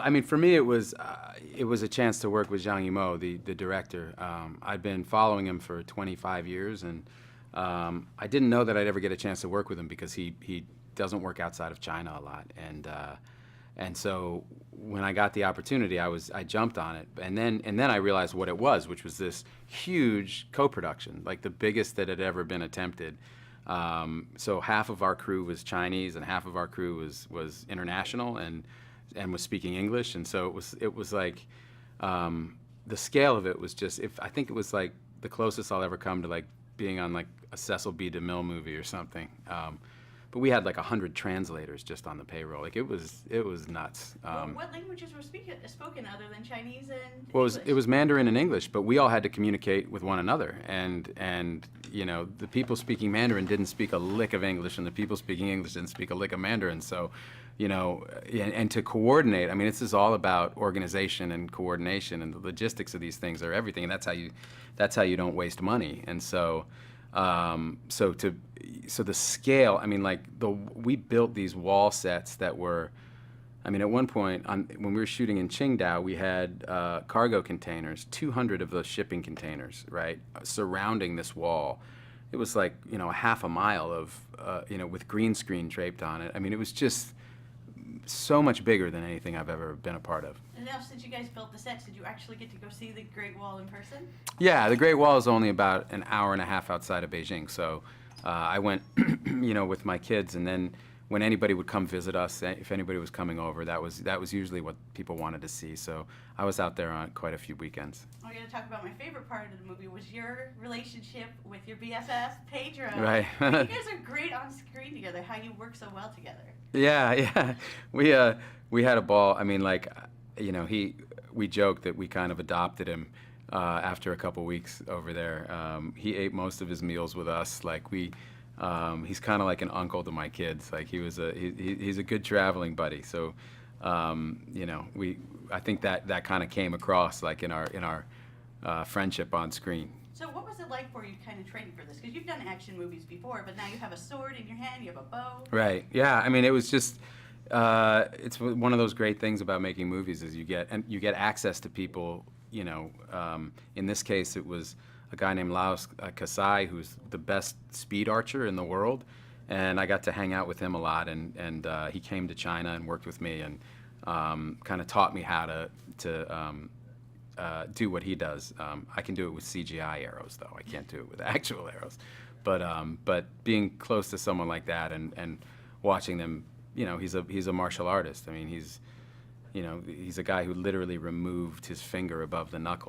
I mean, for me, it was a chance to work with Zhang Yimou, the director. I'd been following him for 25 years, and I didn't know that I'd ever get a chance to work with him because he doesn't work outside of China a lot, and so when I got the opportunity, I jumped on it, and then I realized what it was, which was this huge co-production, like the biggest that had ever been attempted. So half of our crew was Chinese, and half of our crew was international, and was speaking English, and so it was like the scale of it was just, I think it was like the closest I'll ever come to like being on like a Cecil B. DeMille movie or something. But we had like 100 translators just on the payroll. Like it was nuts. What languages were spoken other than Chinese and Well, English? it was Mandarin and English, but we all had to communicate with one another. And you know, the people speaking Mandarin didn't speak a lick of English, and the people speaking English didn't speak a lick of Mandarin. So, you know, and to coordinate, I mean, this is all about organization and coordination, and the logistics of these things are everything. And that's how you don't waste money. And so. So the scale, I mean, like we built these wall sets that were, I mean, at one point when we were shooting in Qingdao, we had cargo containers, 200 of those shipping containers, right, surrounding this wall. It was like, you know, a half a mile of, you know, with green screen draped on it. I mean, it was just so much bigger than anything I've ever been a part of. And now, since you guys built the sets, did you actually get to go see the Great Wall in person? Yeah, the Great Wall is only about an hour and a half outside of Beijing, so I went, you know, with my kids, and then when anybody would come visit us, if anybody was coming over, that was usually what people wanted to see. So I was out there on quite a few weekends. I'm going to talk about my favorite part of the movie was your relationship with your BFF, Pedro. Right. You guys are great on screen together. How you work so well together. Yeah. We had a ball. I mean, like, you know, we joked that we kind of adopted him after a couple weeks over there. He ate most of his meals with us. Like he's kind of like an uncle to my kids. Like he's a good traveling buddy. So, you know, I think that kind of came across like in our friendship on screen. So what was it like for you kind of training for this? Because you've done action movies before, but now you have a sword in your hand, you have a bow. Right. Yeah. I mean, it was just. It's one of those great things about making movies is you get access to people. You know, in this case, it was a guy named Lao Kasai, who's the best speed archer in the world, and I got to hang out with him a lot. And he came to China and worked with me and kind of taught me how to do what he does. I can do it with CGI arrows, though. I can't do it with actual arrows. But being close to someone like that and watching them. You know, he's a martial artist. I mean, he's a guy who literally removed his finger above the knuckle.